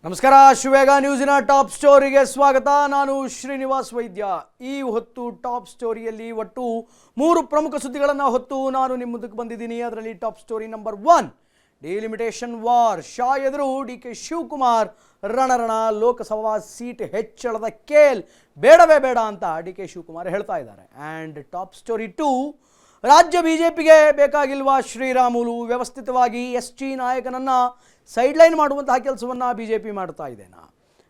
ನಮಸ್ಕಾರ. ಶಿವೇಗ ನ್ಯೂಸಿನ ಟಾಪ್ ಸ್ಟೋರಿಗೆ ಸ್ವಾಗತ. ನಾನು ಶ್ರೀನಿವಾಸ್ ವೈದ್ಯ. ಈ ಹೊತ್ತು ಟಾಪ್ ಸ್ಟೋರಿಯಲ್ಲಿ ಒಟ್ಟು 3 ಪ್ರಮುಖ ಸುದ್ದಿಗಳನ್ನು ಹೊತ್ತು ನಾನು ನಿಮ್ಮ ಮುಂದಕ್ಕೆ ಬಂದಿದ್ದೀನಿ. ಅದರಲ್ಲಿ top story number 1, delimitation war. Shah ಎದುರು ಡಿಕೆ ಶಿವಕುಮಾರ್ ರಣರಣ. ಲೋಕಸಭಾ ಸೀಟ್ ಹೆಚ್ಚಳದ ಕೇಲ್ ಬೇಡವೇ ಬೇಡ ಅಂತ ಡಿಕೆ ಶಿವಕುಮಾರ್ ಹೇಳ್ತಾ ಇದ್ದಾರೆ. ಆ್ಯಂಡ್ ಟಾಪ್ ಸ್ಟೋರಿ 2, ರಾಜ್ಯ ಬಿಜೆಪಿಗೆ ಬೇಕಾಗಿಲ್ವಾ ಶ್ರೀರಾಮುಲು? ವ್ಯವಸ್ಥಿತವಾಗಿ ಎಸ್ಟಿ ನಾಯಕನನ್ನು ಸೈಡ್ಲೈನ್ ಮಾಡುವಂತಹ ಕೆಲಸವನ್ನು ಬಿಜೆಪಿ ಮಾಡ್ತಾ ಇದೆನಾ?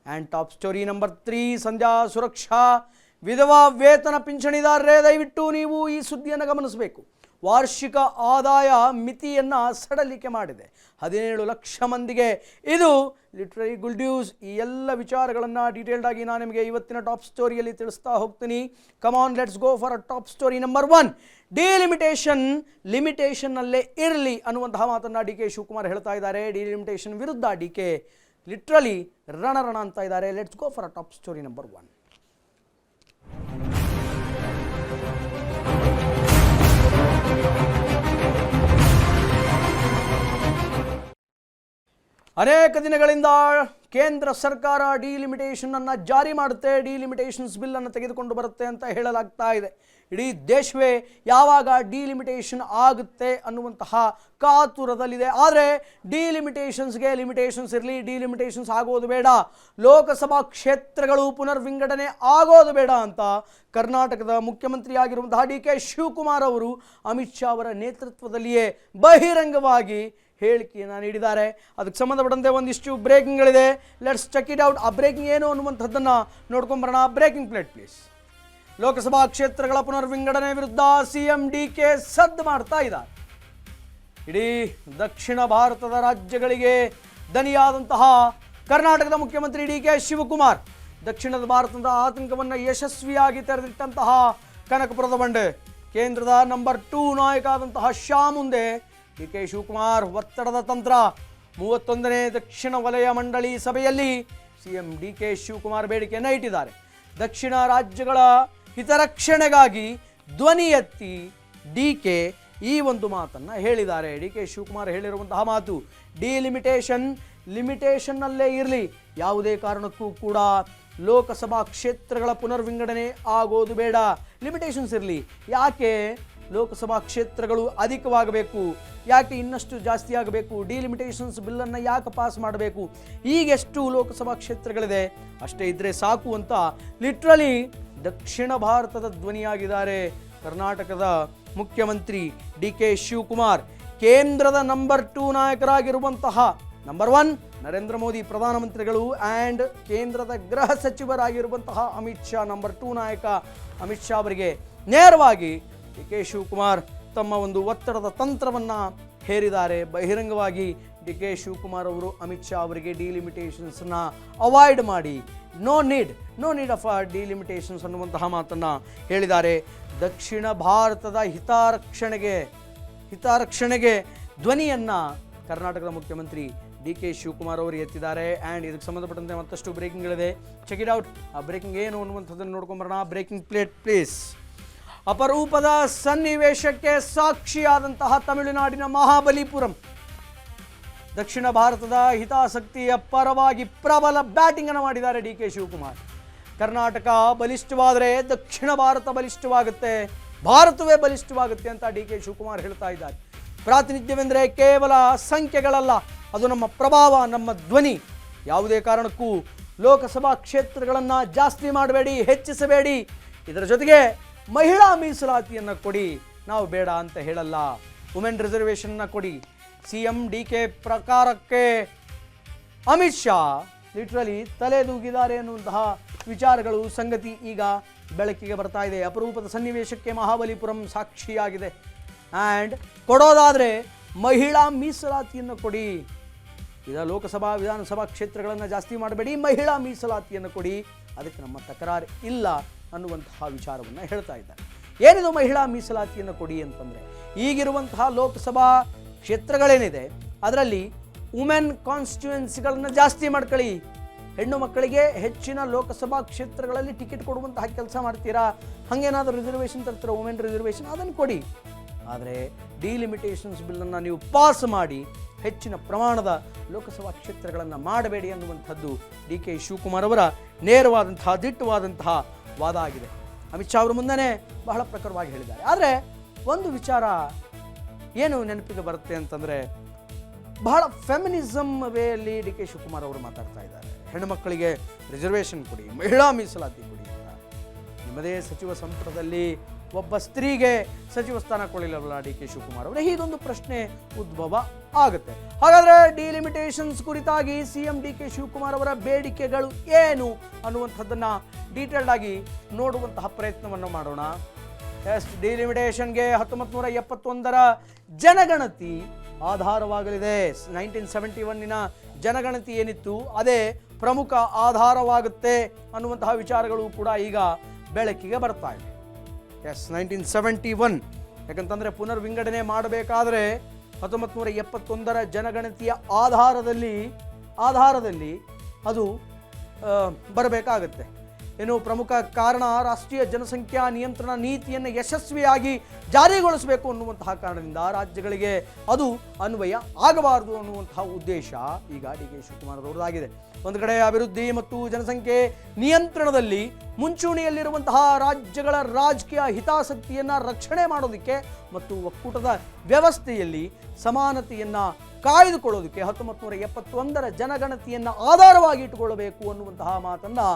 And top story number 3, Sandhya Suraksha ವಿಧವಾ ವೇತನ ಪಿಂಚಣಿದಾರರೇ ದಯವಿಟ್ಟು ನೀವು ಈ ಸುದ್ದಿಯನ್ನು ಗಮನಿಸಬೇಕು. ವಾರ್ಷಿಕ ಆದಾಯ ಮಿತಿಯನ್ನು ಸಡಲಿಕೆ ಮಾಡಿದೆ. 17 ಲಕ್ಷ ಮಂದಿಗೆ ಇದು ಲಿಟ್ರಲಿ ಗುಡ್ ನ್ಯೂಸ್. ಈ ಎಲ್ಲ ವಿಚಾರಗಳನ್ನು ಡೀಟೇಲ್ಡ್ ಆಗಿ ನಾನು ನಿಮಗೆ ಇವತ್ತಿನ ಟಾಪ್ ಸ್ಟೋರಿಯಲ್ಲಿ ತಿಳಿಸ್ತಾ ಹೋಗ್ತೀನಿ. Come on, let's go for a top story number 1. ಲಿಮಿಟೇಷನ್ನಲ್ಲೇ ಇರಲಿ ಅನ್ನುವಂತಹ ಮಾತನ್ನು ಡಿ ಕೆ ಶಿವಕುಮಾರ್ ಹೇಳ್ತಾ ಇದ್ದಾರೆ. ಡಿಲಿಮಿಟೇಷನ್ ವಿರುದ್ಧ ಡಿ ಕೆ ಲಿಟ್ರಲಿ ರಣರಣ ಅಂತ ಇದ್ದಾರೆ. Let's go for a top story number 1. ಅನೇಕ ದಿನಗಳಿಂದ ಕೇಂದ್ರ ಸರ್ಕಾರ ಡಿಲಿಮಿಟೇಷನ್ ಅನ್ನು ಜಾರಿ ಮಾಡುತ್ತೆ, ಡಿಲಿಮಿಟೇಷನ್ಸ್ ಬಿಲ್ ಅನ್ನು ತೆಗೆದುಕೊಂಡು ಬರುತ್ತೆ ಅಂತ ಹೇಳಲಾಗ್ತಾ ಇದೆ. ಇಡೀ ದೇಶವೇ ಯಾವಾಗ ಡಿಲಿಮಿಟೇಷನ್ ಆಗುತ್ತೆ ಅನ್ನುವಂತಹ ಕಾತುರದಲ್ಲಿದೆ. ಆದರೆ ಡಿಲಿಮಿಟೇಷನ್ಸ್ಗೆ ಲಿಮಿಟೇಷನ್ಸ್ ಇರಲಿ, ಡಿಲಿಮಿಟೇಷನ್ಸ್ ಆಗೋದು ಬೇಡ, ಲೋಕಸಭಾ ಕ್ಷೇತ್ರಗಳು ಪುನರ್ವಿಂಗಡಣೆ ಆಗೋದು ಬೇಡ ಅಂತ ಕರ್ನಾಟಕದ ಮುಖ್ಯಮಂತ್ರಿಯಾಗಿರುವಂತಹ ಡಿ ಕೆ ಶಿವಕುಮಾರ್ ಅವರು ಅಮಿತ್ ಶಾ ಅವರ ನೇತೃತ್ವದಲ್ಲಿಯೇ ಬಹಿರಂಗವಾಗಿ ಹೇಳಿಕೆಯನ್ನು ನೀಡಿದ್ದಾರೆ. ಅದಕ್ಕೆ ಸಂಬಂಧಪಟ್ಟಂತೆ ಒಂದಿಷ್ಟು ಬ್ರೇಕಿಂಗ್ಗಳಿದೆ. Let's check it out. ಆ ಬ್ರೇಕಿಂಗ್ ಏನು ಅನ್ನುವಂಥದ್ದನ್ನು ನೋಡ್ಕೊಂಬರೋಣ. Breaking plate please. ಲೋಕಸಭಾ ಕ್ಷೇತ್ರಗಳ ಪುನರ್ವಿಂಗಡಣೆ ವಿರುದ್ಧ ಸಿಎಂ ಡಿಕೆ ಸದ್ದು ಮಾಡ್ತಾ ಇದ್ದಾರೆ. ಇಡೀ ದಕ್ಷಿಣ ಭಾರತದ ರಾಜ್ಯಗಳಿಗೆ ದನಿಯಾದಂತಹ ಕರ್ನಾಟಕದ ಮುಖ್ಯಮಂತ್ರಿ ಡಿ ಕೆ ಶಿವಕುಮಾರ್ ದಕ್ಷಿಣ ಭಾರತದ ಆತಂಕವನ್ನು ಯಶಸ್ವಿಯಾಗಿ ತೆರೆದಿಟ್ಟಂತಹ ಕನಕಪುರದ ಬಂಡೆ ಕೇಂದ್ರದ ನಂಬರ್ 2 ನಾಯಕ ಆದಂತಹ ಶಾ ಮುಂದೆ ಡಿ ಕೆ ಶಿವಕುಮಾರ್ ಒತ್ತಡದ ತಂತ್ರ. 31ನೇ ದಕ್ಷಿಣ ವಲಯ ಮಂಡಳಿ ಸಭೆಯಲ್ಲಿ ಸಿಎಂ ಡಿ ಕೆ ಶಿವಕುಮಾರ್ ಬೇಡಿಕೆಯನ್ನು ಇಟ್ಟಿದ್ದಾರೆ. ದಕ್ಷಿಣ ರಾಜ್ಯಗಳ ಹಿತರಕ್ಷಣೆಗಾಗಿ ಧ್ವನಿ ಎತ್ತಿ ಡಿ ಕೆ ಈ ಒಂದು ಮಾತನ್ನು ಹೇಳಿದ್ದಾರೆ. ಡಿ ಕೆ ಶಿವಕುಮಾರ್ ಹೇಳಿರುವಂತಹ ಮಾತು, ಲಿಮಿಟೇಷನ್ನಲ್ಲೇ ಇರಲಿ, ಯಾವುದೇ ಕಾರಣಕ್ಕೂ ಕೂಡ ಲೋಕಸಭಾ ಕ್ಷೇತ್ರಗಳ ಪುನರ್ವಿಂಗಡಣೆ ಆಗೋದು ಬೇಡ, ಲಿಮಿಟೇಷನ್ಸ್ ಇರಲಿ. ಯಾಕೆ ಲೋಕಸಭಾ ಕ್ಷೇತ್ರಗಳು ಅಧಿಕವಾಗಬೇಕು, ಯಾಕೆ ಇನ್ನಷ್ಟು ಜಾಸ್ತಿ ಆಗಬೇಕು, ಡಿಲಿಮಿಟೇಷನ್ಸ್ ಬಿಲ್ಲನ್ನು ಯಾಕೆ ಪಾಸ್ ಮಾಡಬೇಕು, ಈಗೆಷ್ಟು ಲೋಕಸಭಾ ಕ್ಷೇತ್ರಗಳಿದೆ ಅಷ್ಟೇ ಇದ್ದರೆ ಸಾಕು ಅಂತ ಲಿಟ್ರಲಿ ದಕ್ಷಿಣ ಭಾರತದ ಧ್ವನಿಯಾಗಿದ್ದಾರೆ ಕರ್ನಾಟಕದ ಮುಖ್ಯಮಂತ್ರಿ ಡಿ ಕೆ ಶಿವಕುಮಾರ್. ಕೇಂದ್ರದ ನಂಬರ್ 2 ನಾಯಕರಾಗಿರುವಂತಹ ನಂಬರ್ 1 ನರೇಂದ್ರ ಮೋದಿ ಪ್ರಧಾನಮಂತ್ರಿಗಳು ಆ್ಯಂಡ್ ಕೇಂದ್ರದ ಗೃಹ ಸಚಿವರಾಗಿರುವಂತಹ ಅಮಿತ್ ಶಾ ನಂಬರ್ 2 ನಾಯಕ ಅಮಿತ್ ಶಾ ಅವರಿಗೆ ನೇರವಾಗಿ ಡಿ ಕೆ ಶಿವಕುಮಾರ್ ತಮ್ಮ ಒಂದು ಒತ್ತಡದ ತಂತ್ರವನ್ನು ಹೇರಿದ್ದಾರೆ. ಬಹಿರಂಗವಾಗಿ ಡಿ ಕೆ ಶಿವಕುಮಾರ್ ಅವರು ಅಮಿತ್ ಶಾ ಅವರಿಗೆ ಡಿಲಿಮಿಟೇಷನ್ಸನ್ನು ಅವಾಯ್ಡ್ ಮಾಡಿ, ನೋ ನೀಡ್ ಆಫ್ ಡಿಲಿಮಿಟೇಷನ್ಸ್ ಅನ್ನುವಂತಹ ಮಾತನ್ನು ಹೇಳಿದ್ದಾರೆ. ದಕ್ಷಿಣ ಭಾರತದ ಹಿತರಕ್ಷಣೆಗೆ ಧ್ವನಿಯನ್ನು ಕರ್ನಾಟಕದ ಮುಖ್ಯಮಂತ್ರಿ ಡಿ ಕೆ ಶಿವಕುಮಾರ್ ಅವರು ಎತ್ತಿದ್ದಾರೆ. ಆ್ಯಂಡ್ ಇದಕ್ಕೆ ಸಂಬಂಧಪಟ್ಟಂತೆ ಮತ್ತಷ್ಟು ಬ್ರೇಕಿಂಗ್ಗಳಿದೆ. Check it out. ಆ ಬ್ರೇಕಿಂಗ್ ಏನು ಅನ್ನುವಂಥದ್ದನ್ನು ನೋಡ್ಕೊಂಬರೋಣ. Breaking plate please. ಅಪರೂಪದ ಸನ್ನಿವೇಶಕ್ಕೆ ಸಾಕ್ಷಿಯಾದಂತಹ ತಮಿಳುನಾಡಿನ ಮಹಾಬಲಿಪುರಂ. ದಕ್ಷಿಣ ಭಾರತದ ಹಿತಾಸಕ್ತಿಯ ಪರವಾಗಿ ಪ್ರಬಲ ಬ್ಯಾಟಿಂಗ್ ಅನ್ನು ಮಾಡಿದ್ದಾರೆ ಡಿ ಕೆ ಶಿವಕುಮಾರ್. ಕರ್ನಾಟಕ ಬಲಿಷ್ಠವಾದರೆ ದಕ್ಷಿಣ ಭಾರತ ಬಲಿಷ್ಠವಾಗುತ್ತೆ, ಭಾರತವೇ ಬಲಿಷ್ಠವಾಗುತ್ತೆ ಅಂತ ಡಿ ಕೆ ಶಿವಕುಮಾರ್ ಹೇಳ್ತಾ ಇದ್ದಾರೆ. ಪ್ರಾತಿನಿಧ್ಯವೆಂದರೆ ಕೇವಲ ಸಂಖ್ಯೆಗಳಲ್ಲ, ಅದು ನಮ್ಮ ಪ್ರಭಾವ, ನಮ್ಮ ಧ್ವನಿ. ಯಾವುದೇ ಕಾರಣಕ್ಕೂ ಲೋಕಸಭಾ ಕ್ಷೇತ್ರಗಳನ್ನು ಜಾಸ್ತಿ ಮಾಡಬೇಡಿ, ಹೆಚ್ಚಿಸಬೇಡಿ. ಇದರ ಜೊತೆಗೆ ಮಹಿಳಾ ಮೀಸಲಾತಿಯನ್ನು ಕೊಡಿ, ನಾವು ಬೇಡ ಅಂತ ಹೇಳಲ್ಲ. ವುಮೆನ್ ರಿಸರ್ವೇಷನ್ನ ಕೊಡಿ. ಸಿಎಂ ಡಿ ಕೆ ಪ್ರಕಾರಕ್ಕೆ ಅಮಿತ್ ಶಾ ಲಿಟ್ರಲಿ ತಲೆದೂಗಿದ್ದಾರೆ ಅನ್ನುವಂತಹ ವಿಚಾರಗಳು, ಸಂಗತಿ ಈಗ ಬೆಳಕಿಗೆ ಬರ್ತಾ ಇದೆ. ಅಪರೂಪದ ಸನ್ನಿವೇಶಕ್ಕೆ ಮಹಾಬಲಿಪುರಂ ಸಾಕ್ಷಿಯಾಗಿದೆ. ಆ್ಯಂಡ್ ಕೊಡೋದಾದರೆ ಮಹಿಳಾ ಮೀಸಲಾತಿಯನ್ನು ಕೊಡಿ. ಈಗ ಲೋಕಸಭಾ ವಿಧಾನಸಭಾ ಕ್ಷೇತ್ರಗಳನ್ನು ಜಾಸ್ತಿ ಮಾಡಬೇಡಿ, ಮಹಿಳಾ ಮೀಸಲಾತಿಯನ್ನು ಕೊಡಿ, ಅದಕ್ಕೆ ನಮ್ಮ ತಕರಾರು ಇಲ್ಲ ಅನ್ನುವಂತಹ ವಿಚಾರವನ್ನು ಹೇಳ್ತಾ ಇದ್ದಾರೆ. ಏನಿದು ಮಹಿಳಾ ಮೀಸಲಾತಿಯನ್ನು ಕೊಡಿ ಅಂತಂದರೆ, ಈಗಿರುವಂತಹ ಲೋಕಸಭಾ ಕ್ಷೇತ್ರಗಳೇನಿದೆ ಅದರಲ್ಲಿ ವುಮೆನ್ ಕಾನ್ಸ್ಟಿಟ್ಯೂಯೆನ್ಸಿಗಳನ್ನು ಜಾಸ್ತಿ ಮಾಡ್ಕೊಳ್ಳಿ. ಹೆಣ್ಣು ಮಕ್ಕಳಿಗೆ ಹೆಚ್ಚಿನ ಲೋಕಸಭಾ ಕ್ಷೇತ್ರಗಳಲ್ಲಿ ಟಿಕೆಟ್ ಕೊಡುವಂತಹ ಕೆಲಸ ಮಾಡ್ತೀರಾ, ಹಾಗೇನಾದರೂ ರಿಸರ್ವೇಷನ್ ತರ್ತೀರಾ, ವುಮೆನ್ ರಿಸರ್ವೇಷನ್, ಅದನ್ನು ಕೊಡಿ. ಆದರೆ ಡಿಲಿಮಿಟೇಷನ್ಸ್ ಬಿಲ್ಲನ್ನು ನೀವು ಪಾಸ್ ಮಾಡಿ ಹೆಚ್ಚಿನ ಪ್ರಮಾಣದ ಲೋಕಸಭಾ ಕ್ಷೇತ್ರಗಳನ್ನು ಮಾಡಬೇಡಿ ಅನ್ನುವಂಥದ್ದು ಡಿ ಕೆ ಶಿವಕುಮಾರ್ ಅವರ ನೇರವಾದಂತಹ ದಿಟ್ಟವಾದಂತಹ ವಾದ ಆಗಿದೆ. ಅಮಿತ್ ಶಾ ಅವರು ಮುಂದೆ ಬಹಳ ಪ್ರಖರವಾಗಿ ಹೇಳಿದ್ದಾರೆ. ಆದರೆ ಒಂದು ವಿಚಾರ ಏನು ನೆನಪಿಗೆ ಬರುತ್ತೆ ಅಂತಂದರೆ, ಬಹಳ ಫೆಮಿನಿಸಮ್ ವೇಯಲ್ಲಿ ಡಿ ಕೆ ಶಿವಕುಮಾರ್ ಅವರು ಮಾತಾಡ್ತಾ ಇದ್ದಾರೆ. ಹೆಣ್ಣುಮಕ್ಕಳಿಗೆ ರಿಸರ್ವೇಷನ್ ಕೊಡಿ, ಮಹಿಳಾ ಮೀಸಲಾತಿ ಕೊಡಿ ಅಂತ. ನಿಮ್ಮದೇ ಸಚಿವ ಸಂಪುಟದಲ್ಲಿ ಒಬ್ಬ ಸ್ತ್ರೀಗೆ ಸಚಿವ ಸ್ಥಾನ ಕೊಡಲಿಲ್ಲವಲ್ಲ ಡಿ ಕೆ ಶಿವಕುಮಾರ್ ಅವರೇ? ಹೀಗೊಂದು ಪ್ರಶ್ನೆ ಉದ್ಭವ ಆಗುತ್ತೆ. ಹಾಗಾದರೆ ಡಿಲಿಮಿಟೇಷನ್ಸ್ ಕುರಿತಾಗಿ ಸಿಎಂ ಡಿ ಕೆ ಶಿವಕುಮಾರ್ ಅವರ ಬೇಡಿಕೆಗಳು ಏನು ಅನ್ನುವಂಥದ್ದನ್ನು ಡೀಟೇಲ್ಡ್ ಆಗಿ ನೋಡುವಂತಹ ಪ್ರಯತ್ನವನ್ನು ಮಾಡೋಣ. ಎಸ್, ಡಿಲಿಮಿಟೇಷನ್ಗೆ 1971ರ ಜನಗಣತಿ ಆಧಾರವಾಗಲಿದೆ. 1971 ಜನಗಣತಿ ಏನಿತ್ತು ಅದೇ ಪ್ರಮುಖ ಆಧಾರವಾಗುತ್ತೆ ಅನ್ನುವಂತಹ ವಿಚಾರಗಳು ಕೂಡ ಈಗ ಬೆಳಕಿಗೆ ಬರ್ತಾ ಇದೆ. ಎಸ್, 1971 ಯಾಕಂತಂದರೆ ಪುನರ್ ವಿಂಗಡಣೆ ಮಾಡಬೇಕಾದ್ರೆ 1971ರ ಜನಗಣತಿಯ ಆಧಾರದಲ್ಲಿ ಅದು ಬರಬೇಕಾಗತ್ತೆ. ಏನು ಪ್ರಮುಖ ಕಾರಣ, ರಾಷ್ಟ್ರೀಯ ಜನಸಂಖ್ಯಾ ನಿಯಂತ್ರಣ ನೀತಿಯನ್ನು ಯಶಸ್ವಿಯಾಗಿ ಜಾರಿಗೊಳಿಸಬೇಕು ಅನ್ನುವಂತಹ ಕಾರಣದಿಂದ ರಾಜ್ಯಗಳಿಗೆ ಅದು ಅನ್ವಯ ಆಗಬಾರದು ಅನ್ನುವಂತಹ ಉದ್ದೇಶ ಈಗ ಡಿ ಕೆ ಶಿವಕುಮಾರ್ ಅವರದಾಗಿದೆ. ಒಂದು ಕಡೆ ಅಭಿವೃದ್ಧಿ ಮತ್ತು ಜನಸಂಖ್ಯೆ ನಿಯಂತ್ರಣದಲ್ಲಿ ಮುಂಚೂಣಿಯಲ್ಲಿರುವಂತಹ ರಾಜ್ಯಗಳ ರಾಜಕೀಯ ಹಿತಾಸಕ್ತಿಯನ್ನು ರಕ್ಷಣೆ ಮಾಡೋದಕ್ಕೆ ಮತ್ತು ಒಕ್ಕೂಟದ ವ್ಯವಸ್ಥೆಯಲ್ಲಿ ಸಮಾನತೆಯನ್ನು ಕಾಯ್ದುಕೊಳ್ಳೋದಕ್ಕೆ 1971ರ ಜನಗಣತಿಯನ್ನು ಆಧಾರವಾಗಿ ಇಟ್ಟುಕೊಳ್ಳಬೇಕು ಅನ್ನುವಂತಹ ಮಾತನ್ನು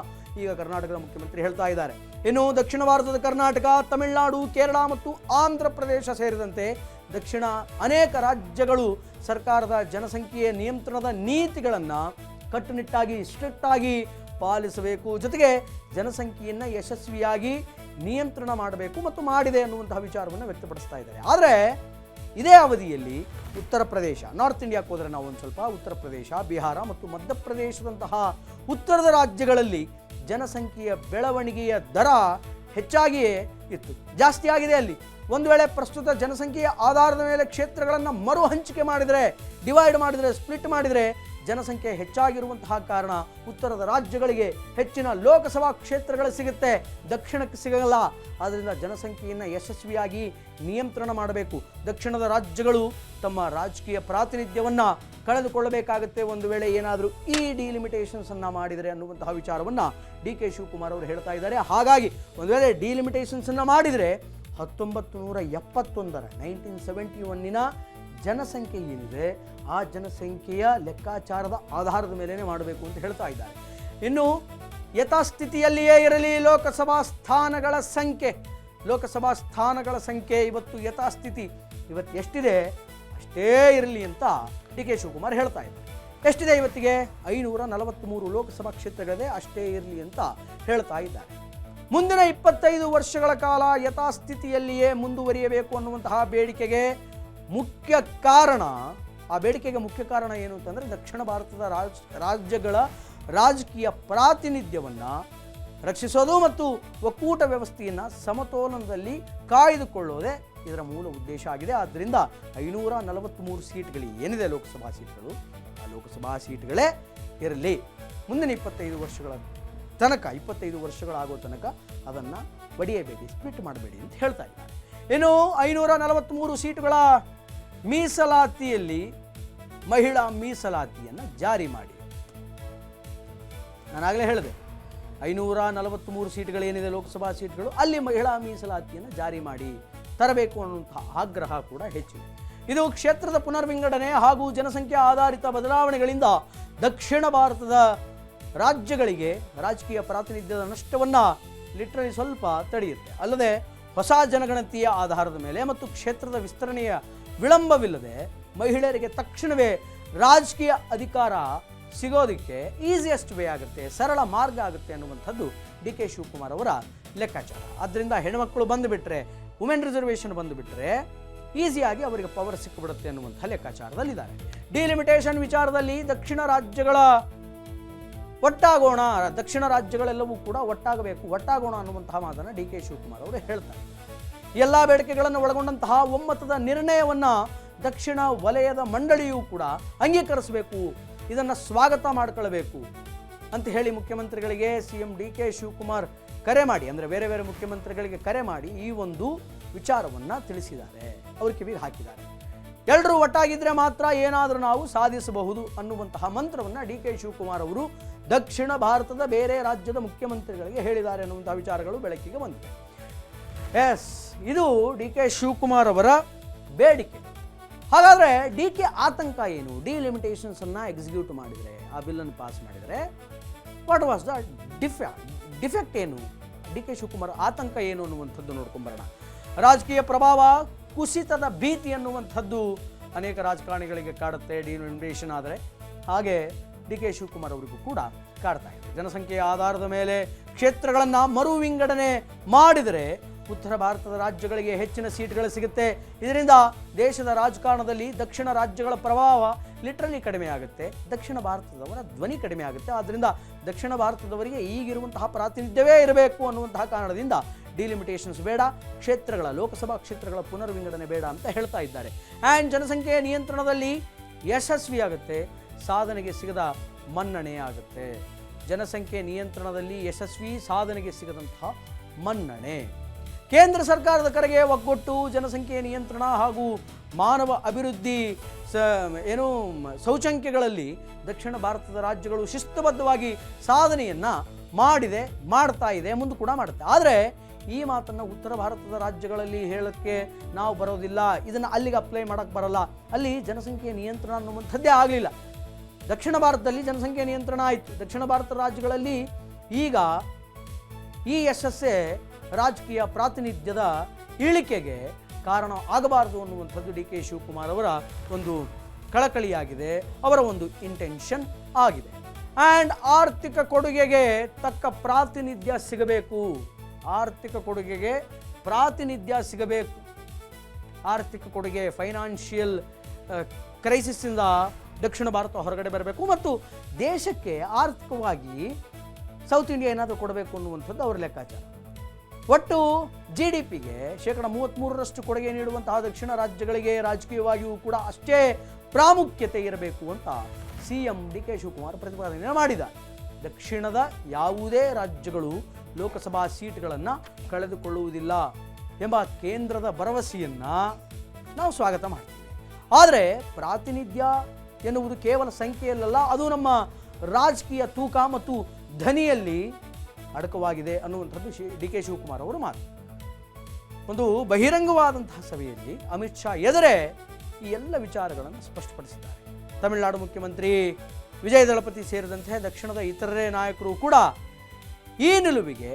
ಈಗ ಕರ್ನಾಟಕದ ಮುಖ್ಯಮಂತ್ರಿ ಹೇಳ್ತಾ ಇದ್ದಾರೆ. ಇನ್ನು ದಕ್ಷಿಣ ಭಾರತದ ಕರ್ನಾಟಕ, ತಮಿಳುನಾಡು, ಕೇರಳ ಮತ್ತು ಆಂಧ್ರ ಪ್ರದೇಶ ಸೇರಿದಂತೆ ದಕ್ಷಿಣ ಅನೇಕ ರಾಜ್ಯಗಳು ಸರ್ಕಾರದ ಜನಸಂಖ್ಯೆಯ ನಿಯಂತ್ರಣದ ನೀತಿಗಳನ್ನು ಕಟ್ಟುನಿಟ್ಟಾಗಿ ಸ್ಟ್ರಿಕ್ಟ್ ಆಗಿ ಪಾಲಿಸಬೇಕು, ಜೊತೆಗೆ ಜನಸಂಖ್ಯೆಯನ್ನು ಯಶಸ್ವಿಯಾಗಿ ನಿಯಂತ್ರಣ ಮಾಡಬೇಕು ಮತ್ತು ಮಾಡಿದೆ ಅನ್ನುವಂತಹ ವಿಚಾರವನ್ನು ವ್ಯಕ್ತಪಡಿಸ್ತಾ ಇದ್ದಾರೆ. ಆದರೆ ಇದೇ ಅವಧಿಯಲ್ಲಿ ಉತ್ತರ ಪ್ರದೇಶ, ನಾರ್ತ್ ಇಂಡಿಯಾಕ್ಕೆ ಹೋದರೆ ನಾವು ಒಂದು ಸ್ವಲ್ಪ ಉತ್ತರ ಪ್ರದೇಶ, ಬಿಹಾರ ಮತ್ತು ಮಧ್ಯಪ್ರದೇಶದಂತಹ ಉತ್ತರದ ರಾಜ್ಯಗಳಲ್ಲಿ ಜನಸಂಖ್ಯೆಯ ಬೆಳವಣಿಗೆಯ ದರ ಹೆಚ್ಚಾಗಿಯೇ ಇತ್ತು, ಜಾಸ್ತಿ ಆಗಿದೆ. ಅಲ್ಲಿ ಒಂದು ವೇಳೆ ಪ್ರಸ್ತುತ ಜನಸಂಖ್ಯೆಯ ಆಧಾರದ ಮೇಲೆ ಕ್ಷೇತ್ರಗಳನ್ನು ಮರು ಹಂಚಿಕೆ ಮಾಡಿದರೆ, ಡಿವೈಡ್ ಮಾಡಿದರೆ, ಸ್ಪ್ಲಿಟ್ ಮಾಡಿದರೆ ಜನಸಂಖ್ಯೆ ಹೆಚ್ಚಾಗಿರುವಂತಹ ಕಾರಣ ಉತ್ತರದ ರಾಜ್ಯಗಳಿಗೆ ಹೆಚ್ಚಿನ ಲೋಕಸಭಾ ಕ್ಷೇತ್ರಗಳು ಸಿಗುತ್ತೆ, ದಕ್ಷಿಣಕ್ಕೆ ಸಿಗಲ್ಲ. ಆದ್ದರಿಂದ ಜನಸಂಖ್ಯೆಯನ್ನು ಯಶಸ್ವಿಯಾಗಿ ನಿಯಂತ್ರಣ ಮಾಡಬೇಕು. ದಕ್ಷಿಣದ ರಾಜ್ಯಗಳು ತಮ್ಮ ರಾಜಕೀಯ ಪ್ರಾತಿನಿಧ್ಯವನ್ನು ಕಳೆದುಕೊಳ್ಳಬೇಕಾಗುತ್ತೆ ಒಂದು ವೇಳೆ ಏನಾದರೂ ಈ ಡಿಲಿಮಿಟೇಷನ್ಸನ್ನು ಮಾಡಿದರೆ ಅನ್ನುವಂತಹ ವಿಚಾರವನ್ನು ಡಿ ಕೆ ಶಿವಕುಮಾರ್ ಅವರು ಹೇಳ್ತಾ ಇದ್ದಾರೆ. ಹಾಗಾಗಿ ಒಂದು ವೇಳೆ ಡಿಲಿಮಿಟೇಷನ್ಸನ್ನು ಮಾಡಿದರೆ 1971ರ 1971 ಜನಸಂಖ್ಯೆ ಏನಿದೆ ಆ ಜನಸಂಖ್ಯೆಯ ಲೆಕ್ಕಾಚಾರದ ಆಧಾರದ ಮೇಲೇ ಮಾಡಬೇಕು ಅಂತ ಹೇಳ್ತಾ ಇದ್ದಾರೆ. ಇನ್ನು ಯಥಾಸ್ಥಿತಿಯಲ್ಲಿಯೇ ಇರಲಿ ಲೋಕಸಭಾ ಸ್ಥಾನಗಳ ಸಂಖ್ಯೆ ಇವತ್ತು ಯಥಾಸ್ಥಿತಿ ಇವತ್ತು ಎಷ್ಟಿದೆ ಅಷ್ಟೇ ಇರಲಿ ಅಂತ ಡಿ ಕೆ ಶಿವಕುಮಾರ್ ಹೇಳ್ತಾ ಇದ್ದಾರೆ. ಎಷ್ಟಿದೆ ಇವತ್ತಿಗೆ? 543 ಲೋಕಸಭಾ ಕ್ಷೇತ್ರಗಳಿದೆ, ಅಷ್ಟೇ ಇರಲಿ ಅಂತ ಹೇಳ್ತಾ ಇದ್ದಾರೆ. ಮುಂದಿನ 25 ವರ್ಷಗಳ ಕಾಲ ಯಥಾಸ್ಥಿತಿಯಲ್ಲಿಯೇ ಮುಂದುವರಿಯಬೇಕು ಅನ್ನುವಂತಹ ಬೇಡಿಕೆಗೆ ಮುಖ್ಯ ಕಾರಣ ಏನು ಅಂತಂದರೆ ದಕ್ಷಿಣ ಭಾರತದ ರಾಜ್ಯಗಳ ರಾಜಕೀಯ ಪ್ರಾತಿನಿಧ್ಯವನ್ನು ರಕ್ಷಿಸೋದು ಮತ್ತು ಒಕ್ಕೂಟ ವ್ಯವಸ್ಥೆಯನ್ನು ಸಮತೋಲನದಲ್ಲಿ ಕಾಯ್ದುಕೊಳ್ಳೋದೇ ಇದರ ಮೂಲ ಉದ್ದೇಶ ಆಗಿದೆ. ಆದ್ದರಿಂದ 543 ಸೀಟ್ಗಳು ಏನಿದೆ ಲೋಕಸಭಾ ಸೀಟ್ಗಳು, ಆ ಲೋಕಸಭಾ ಸೀಟ್ಗಳೇ ಇರಲಿ. ಮುಂದಿನ 25 ವರ್ಷಗಳ ತನಕ, 25 ವರ್ಷಗಳಾಗೋ ತನಕ ಅದನ್ನು ಒಡೆಯಬೇಡಿ, ಸ್ಪ್ಲಿಟ್ ಮಾಡಬೇಡಿ ಅಂತ ಹೇಳ್ತಾ ಇದ್ದಾರೆ. ಇನ್ನು 543 ಸೀಟುಗಳ ಮೀಸಲಾತಿಯಲ್ಲಿ ಮಹಿಳಾ ಮೀಸಲಾತಿಯನ್ನು ಜಾರಿ ಮಾಡಿ. ನಾನಾಗಲೇ ಹೇಳಿದೆ, 543 ಸೀಟ್ಗಳೇನಿದೆ ಲೋಕಸಭಾ ಸೀಟ್ಗಳು, ಅಲ್ಲಿ ಮಹಿಳಾ ಮೀಸಲಾತಿಯನ್ನು ಜಾರಿ ಮಾಡಿ ತರಬೇಕು ಅನ್ನುವಂತಹ ಆಗ್ರಹ ಕೂಡ ಹೆಚ್ಚಿದೆ. ಇದು ಕ್ಷೇತ್ರದ ಪುನರ್ವಿಂಗಡಣೆ ಹಾಗೂ ಜನಸಂಖ್ಯಾ ಆಧಾರಿತ ಬದಲಾವಣೆಗಳಿಂದ ದಕ್ಷಿಣ ಭಾರತದ ರಾಜ್ಯಗಳಿಗೆ ರಾಜಕೀಯ ಪ್ರಾತಿನಿಧ್ಯದ ನಷ್ಟವನ್ನು ಲಿಟ್ರಲಿ ಸ್ವಲ್ಪ ತಡೆಯುತ್ತೆ. ಅಲ್ಲದೆ ಹೊಸ ಜನಗಣತಿಯ ಆಧಾರದ ಮೇಲೆ ಮತ್ತು ಕ್ಷೇತ್ರದ ವಿಸ್ತರಣೆಯ ವಿಳಂಬವಿಲ್ಲದೆ ಮಹಿಳೆಯರಿಗೆ ತಕ್ಷಣವೇ ರಾಜಕೀಯ ಅಧಿಕಾರ ಸಿಗೋದಕ್ಕೆ ಈಸಿಯೆಸ್ಟ್ ವೇ ಆಗುತ್ತೆ, ಸರಳ ಮಾರ್ಗ ಆಗುತ್ತೆ ಅನ್ನುವಂಥದ್ದು ಡಿ ಕೆ ಶಿವಕುಮಾರ್ ಅವರ ಲೆಕ್ಕಾಚಾರ. ಆದ್ದರಿಂದ ಹೆಣ್ಮಕ್ಕಳು ಬಂದುಬಿಟ್ರೆ, ವುಮೆನ್ ರಿಸರ್ವೇಷನ್ ಬಂದುಬಿಟ್ರೆ ಈಸಿಯಾಗಿ ಅವರಿಗೆ ಪವರ್ ಸಿಕ್ಕಿಬಿಡುತ್ತೆ ಅನ್ನುವಂಥ ಲೆಕ್ಕಾಚಾರದಲ್ಲಿದ್ದಾರೆ. ಡಿಲಿಮಿಟೇಷನ್ ವಿಚಾರದಲ್ಲಿ ದಕ್ಷಿಣ ರಾಜ್ಯಗಳ ಒಟ್ಟಾಗೋಣ, ದಕ್ಷಿಣ ರಾಜ್ಯಗಳೆಲ್ಲವೂ ಕೂಡ ಒಟ್ಟಾಗೋಣ ಅನ್ನುವಂತಹ ಮಾತನ್ನು ಡಿ ಕೆ ಶಿವಕುಮಾರ್ ಅವರು ಹೇಳ್ತಾರೆ. ಎಲ್ಲ ಬೇಡಿಕೆಗಳನ್ನು ಒಳಗೊಂಡಂತಹ ಒಮ್ಮತದ ನಿರ್ಣಯವನ್ನು ದಕ್ಷಿಣ ವಲಯದ ಮಂಡಳಿಯೂ ಕೂಡ ಅಂಗೀಕರಿಸಬೇಕು, ಇದನ್ನು ಸ್ವಾಗತ ಮಾಡಿಕೊಳ್ಳಬೇಕು ಅಂತ ಹೇಳಿ ಮುಖ್ಯಮಂತ್ರಿಗಳಿಗೆ ಸಿಎಂ ಡಿ ಕೆ ಶಿವಕುಮಾರ್ ಕರೆ ಮಾಡಿ, ಅಂದರೆ ಬೇರೆ ಬೇರೆ ಮುಖ್ಯಮಂತ್ರಿಗಳಿಗೆ ಕರೆ ಮಾಡಿ ಈ ಒಂದು ವಿಚಾರವನ್ನು ತಿಳಿಸಿದ್ದಾರೆ, ಅವ್ರ ಕಿವಿಗೆ ಹಾಕಿದ್ದಾರೆ. ಎಲ್ಲರೂ ಒಟ್ಟಾಗಿದ್ದರೆ ಮಾತ್ರ ಏನಾದರೂ ನಾವು ಸಾಧಿಸಬಹುದು ಅನ್ನುವಂತಹ ಮಂತ್ರವನ್ನು ಡಿ ಕೆ ಶಿವಕುಮಾರ್ ಅವರು ದಕ್ಷಿಣ ಭಾರತದ ಬೇರೆ ರಾಜ್ಯದ ಮುಖ್ಯಮಂತ್ರಿಗಳಿಗೆ ಹೇಳಿದ್ದಾರೆ ಅನ್ನುವಂಥ ವಿಚಾರಗಳು ಬೆಳಕಿಗೆ ಬಂದಿವೆ. ಎಸ್, ಇದು ಡಿ ಕೆ ಶಿವಕುಮಾರ್ ಅವರ ಬೇಡಿಕೆ. ಹಾಗಾದರೆ ಡಿ ಕೆ ಆತಂಕ ಏನು? ಡಿಲಿಮಿಟೇಷನ್ಸನ್ನು ಎಕ್ಸಿಕ್ಯೂಟ್ ಮಾಡಿದರೆ, ಆ ಬಿಲ್ಲನ್ನು ಪಾಸ್ ಮಾಡಿದರೆ ವಾಟ್ ವಾಸ್ ದ ಡಿಫೆಕ್ಟ್ ಏನು? ಡಿ ಕೆ ಶಿವಕುಮಾರ್ ಆತಂಕ ಏನು ಅನ್ನುವಂಥದ್ದು ನೋಡ್ಕೊಂಬರೋಣ. ರಾಜಕೀಯ ಪ್ರಭಾವ ಕುಸಿತದ ಭೀತಿ ಅನ್ನುವಂಥದ್ದು ಅನೇಕ ರಾಜಕಾರಣಿಗಳಿಗೆ ಕಾಡುತ್ತೆ ಡಿಲಿಮಿಟೇಷನ್ ಆದರೆ. ಹಾಗೆ ಡಿ ಕೆ ಶಿವಕುಮಾರ್ ಅವರಿಗೂ ಕೂಡ ಕಾಡ್ತಾ ಇದೆ. ಜನಸಂಖ್ಯೆಯ ಆಧಾರದ ಮೇಲೆ ಕ್ಷೇತ್ರಗಳನ್ನು ಮರು ವಿಂಗಡಣೆ ಮಾಡಿದರೆ ಉತ್ತರ ಭಾರತದ ರಾಜ್ಯಗಳಿಗೆ ಹೆಚ್ಚಿನ ಸೀಟ್ಗಳು ಸಿಗುತ್ತೆ. ಇದರಿಂದ ದೇಶದ ರಾಜಕಾರಣದಲ್ಲಿ ದಕ್ಷಿಣ ರಾಜ್ಯಗಳ ಪ್ರಭಾವ ಲಿಟ್ರಲಿ ಕಡಿಮೆ ಆಗುತ್ತೆ, ದಕ್ಷಿಣ ಭಾರತದವರ ಧ್ವನಿ ಕಡಿಮೆ ಆಗುತ್ತೆ. ಆದ್ದರಿಂದ ದಕ್ಷಿಣ ಭಾರತದವರಿಗೆ ಈಗಿರುವಂತಹ ಪ್ರಾತಿನಿಧ್ಯವೇ ಇರಬೇಕು ಅನ್ನುವಂತಹ ಕಾರಣದಿಂದ ಡಿಲಿಮಿಟೇಷನ್ಸ್ ಬೇಡ, ಲೋಕಸಭಾ ಕ್ಷೇತ್ರಗಳ ಪುನರ್ವಿಂಗಡಣೆ ಬೇಡ ಅಂತ ಹೇಳ್ತಾ ಇದ್ದಾರೆ. ಆ್ಯಂಡ್ ಜನಸಂಖ್ಯೆಯ ನಿಯಂತ್ರಣದಲ್ಲಿ ಯಶಸ್ವಿಯಾಗುತ್ತೆ, ಸಾಧನೆಗೆ ಸಿಗದ ಮನ್ನಣೆ ಆಗುತ್ತೆ. ಜನಸಂಖ್ಯೆ ನಿಯಂತ್ರಣದಲ್ಲಿ ಯಶಸ್ವಿ, ಸಾಧನೆಗೆ ಸಿಗದಂತಹ ಮನ್ನಣೆ. ಕೇಂದ್ರ ಸರ್ಕಾರದ ಕರೆಗೆ ಒಗ್ಗಟ್ಟು ಜನಸಂಖ್ಯೆ ನಿಯಂತ್ರಣ ಹಾಗೂ ಮಾನವ ಅಭಿವೃದ್ಧಿ ಸೌಚಂಕ್ಯಗಳಲ್ಲಿ ದಕ್ಷಿಣ ಭಾರತದ ರಾಜ್ಯಗಳು ಶಿಸ್ತುಬದ್ಧವಾಗಿ ಸಾಧನೆಯನ್ನು ಮಾಡ್ತಾ ಇದೆ, ಮುಂದೆ ಕೂಡ ಮಾಡುತ್ತೆ. ಆದರೆ ಈ ಮಾತನ್ನು ಉತ್ತರ ಭಾರತದ ರಾಜ್ಯಗಳಲ್ಲಿ ಹೇಳೋಕ್ಕೆ ನಾವು ಬರೋದಿಲ್ಲ, ಇದನ್ನು ಅಲ್ಲಿಗೆ ಅಪ್ಲೈ ಮಾಡೋಕ್ಕೆ ಬರಲ್ಲ, ಅಲ್ಲಿ ಜನಸಂಖ್ಯೆ ನಿಯಂತ್ರಣ ಅನ್ನುವಂಥದ್ದೇ ಆಗಲಿಲ್ಲ. ದಕ್ಷಿಣ ಭಾರತದಲ್ಲಿ ಜನಸಂಖ್ಯೆ ನಿಯಂತ್ರಣ ಆಯಿತು. ದಕ್ಷಿಣ ಭಾರತ ರಾಜ್ಯಗಳಲ್ಲಿ ಈಗ ಈ ಯಶಸ್ಸೇ ರಾಜಕೀಯ ಪ್ರಾತಿನಿಧ್ಯದ ಇಳಿಕೆಗೆ ಕಾರಣ ಆಗಬಾರದು ಅನ್ನುವಂಥದ್ದು ಡಿ ಕೆ ಶಿವಕುಮಾರ್ ಅವರ ಒಂದು ಕಳಕಳಿಯಾಗಿದೆ, ಅವರ ಒಂದು ಇಂಟೆನ್ಷನ್ ಆಗಿದೆ. ಆ್ಯಂಡ್ ಆರ್ಥಿಕ ಕೊಡುಗೆಗೆ ತಕ್ಕ ಪ್ರಾತಿನಿಧ್ಯ ಸಿಗಬೇಕು, ಆರ್ಥಿಕ ಕೊಡುಗೆಗೆ ಪ್ರಾತಿನಿಧ್ಯ ಸಿಗಬೇಕು. ಆರ್ಥಿಕ ಕೊಡುಗೆ, ಫೈನಾನ್ಷಿಯಲ್ ಕ್ರೈಸಿಸ್ಸಿಂದ ದಕ್ಷಿಣ ಭಾರತ ಹೊರಗಡೆ ಬರಬೇಕು ಮತ್ತು ದೇಶಕ್ಕೆ ಆರ್ಥಿಕವಾಗಿ ಸೌತ್ ಇಂಡಿಯಾ ಏನಾದರೂ ಕೊಡಬೇಕು ಅನ್ನುವಂಥದ್ದು ಅವರ ಲೆಕ್ಕಾಚಾರ. ಒಟ್ಟು GDPಗೆ 33% ಕೊಡುಗೆ ನೀಡುವಂತಹ ದಕ್ಷಿಣ ರಾಜ್ಯಗಳಿಗೆ ರಾಜಕೀಯವಾಗಿಯೂ ಕೂಡ ಅಷ್ಟೇ ಪ್ರಾಮುಖ್ಯತೆ ಇರಬೇಕು ಅಂತ CM ಡಿ ಕೆ ಶಿವಕುಮಾರ್ ಪ್ರತಿಪಾದನೆ ಮಾಡಿದ್ದಾರೆ. ದಕ್ಷಿಣದ ಯಾವುದೇ ರಾಜ್ಯಗಳು ಲೋಕಸಭಾ ಸೀಟ್ಗಳನ್ನು ಕಳೆದುಕೊಳ್ಳುವುದಿಲ್ಲ ಎಂಬ ಕೇಂದ್ರದ ಭರವಸೆಯನ್ನು ನಾವು ಸ್ವಾಗತ ಮಾಡ್ತೀವಿ. ಆದರೆ ಪ್ರಾತಿನಿಧ್ಯ ಎನ್ನುವುದು ಕೇವಲ ಸಂಖ್ಯೆಯಲ್ಲ, ಅದು ನಮ್ಮ ರಾಜಕೀಯ ತೂಕ ಮತ್ತು ಧ್ವನಿಯಲ್ಲಿ ಅಡಕವಾಗಿದೆ ಅನ್ನುವಂಥದ್ದು ಡಿ ಕೆ ಶಿವಕುಮಾರ್ ಅವರು ಮಾತು. ಒಂದು ಬಹಿರಂಗವಾದಂತಹ ಸಭೆಯಲ್ಲಿ ಅಮಿತ್ ಶಾ ಎದುರೇ ಈ ಎಲ್ಲ ವಿಚಾರಗಳನ್ನು ಸ್ಪಷ್ಟಪಡಿಸಿದ್ದಾರೆ. ತಮಿಳುನಾಡು ಮುಖ್ಯಮಂತ್ರಿ ವಿಜಯ್ ದಳಪತಿ ಸೇರಿದಂತೆ ದಕ್ಷಿಣದ ಇತರರೇ ನಾಯಕರು ಕೂಡ ಈ ನಿಲುವಿಗೆ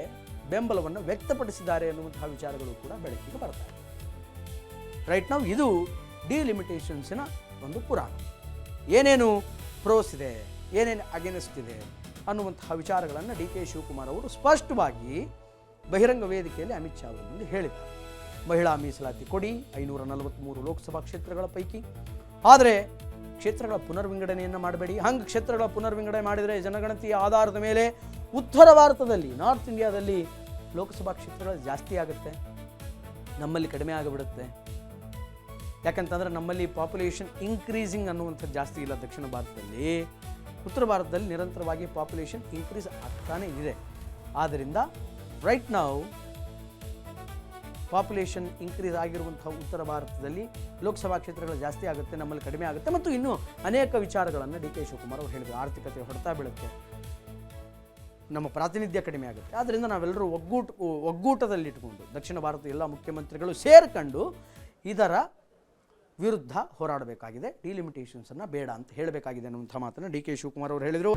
ಬೆಂಬಲವನ್ನು ವ್ಯಕ್ತಪಡಿಸಿದ್ದಾರೆ ಅನ್ನುವಂತಹ ವಿಚಾರಗಳು ಕೂಡ ಬೆಳಕಿಗೆ ಬರ್ತಾರೆ. ರೈಟ್ ನಾವು ಇದು ಡಿಲಿಮಿಟೇಷನ್ಸಿನ ಒಂದು ಪುರಾಣ. ಏನೇನು ಪ್ರೋಸ್ ಇದೆ, ಏನೇನು ಅಗೇನೆಸ್ಟ್ ಇದೆ ಅನ್ನುವಂತಹ ವಿಚಾರಗಳನ್ನು ಡಿ ಕೆ ಶಿವಕುಮಾರ್ ಅವರು ಸ್ಪಷ್ಟವಾಗಿ ಬಹಿರಂಗ ವೇದಿಕೆಯಲ್ಲಿ ಅಮಿತ್ ಶಾ ಅವರ ಮುಂದೆ ಹೇಳಿದ್ದಾರೆ. ಮಹಿಳಾ ಮೀಸಲಾತಿ ಕೊಡಿ 543 ಲೋಕಸಭಾ ಕ್ಷೇತ್ರಗಳ ಪೈಕಿ, ಆದರೆ ಕ್ಷೇತ್ರಗಳ ಪುನರ್ವಿಂಗಡಣೆಯನ್ನು ಮಾಡಬೇಡಿ. ಹಂಗೆ ಕ್ಷೇತ್ರಗಳ ಪುನರ್ವಿಂಗಡಣೆ ಮಾಡಿದರೆ ಜನಗಣತಿಯ ಆಧಾರದ ಮೇಲೆ ಉತ್ತರ ಭಾರತದಲ್ಲಿ, ನಾರ್ತ್ ಇಂಡಿಯಾದಲ್ಲಿ ಲೋಕಸಭಾ ಕ್ಷೇತ್ರಗಳು ಜಾಸ್ತಿ ಆಗುತ್ತೆ, ನಮ್ಮಲ್ಲಿ ಕಡಿಮೆ ಆಗಿಬಿಡುತ್ತೆ. ಯಾಕಂತಂದರೆ ನಮ್ಮಲ್ಲಿ ಪಾಪ್ಯುಲೇಷನ್ ಇನ್ಕ್ರೀಸಿಂಗ್ ಅನ್ನುವಂಥದ್ದು ಜಾಸ್ತಿ ಇಲ್ಲ ದಕ್ಷಿಣ ಭಾರತದಲ್ಲಿ. ಉತ್ತರ ಭಾರತದಲ್ಲಿ ನಿರಂತರವಾಗಿ ಪಾಪ್ಯುಲೇಷನ್ ಇನ್ಕ್ರೀಸ್ ಆಗ್ತಾನೇ ಇದೆ. ಆದ್ದರಿಂದ ರೈಟ್ ನಾವು ಪಾಪ್ಯುಲೇಷನ್ ಇನ್ಕ್ರೀಸ್ ಆಗಿರುವಂಥ ಉತ್ತರ ಭಾರತದಲ್ಲಿ ಲೋಕಸಭಾ ಕ್ಷೇತ್ರಗಳು ಜಾಸ್ತಿ ಆಗುತ್ತೆ, ನಮ್ಮಲ್ಲಿ ಕಡಿಮೆ ಆಗುತ್ತೆ ಮತ್ತು ಇನ್ನೂ ಅನೇಕ ವಿಚಾರಗಳನ್ನು ಡಿ ಕೆ ಶಿವಕುಮಾರ್ ಅವರು ಹೇಳಿದರು. ಆರ್ಥಿಕತೆ ಹೊಡೆತ ಬೀಳುತ್ತೆ, ನಮ್ಮ ಪ್ರಾತಿನಿಧ್ಯ ಕಡಿಮೆ ಆಗುತ್ತೆ. ಆದ್ದರಿಂದ ನಾವೆಲ್ಲರೂ ಒಗ್ಗೂಟದಲ್ಲಿಟ್ಟುಕೊಂಡು ದಕ್ಷಿಣ ಭಾರತದ ಎಲ್ಲ ಮುಖ್ಯಮಂತ್ರಿಗಳು ಸೇರ್ಕೊಂಡು ಇದರ ವಿರುದ್ಧ ಹೋರಾಡಬೇಕಾಗಿದೆ, ಡಿಲಿಮಿಟೇಷನ್ಸನ್ನು ಬೇಡ ಅಂತ ಹೇಳಬೇಕಾಗಿದೆ ಅನ್ನುವಂಥ ಮಾತನ್ನು ಡಿ ಕೆ ಶಿವಕುಮಾರ್ ಅವರು ಹೇಳಿದರು.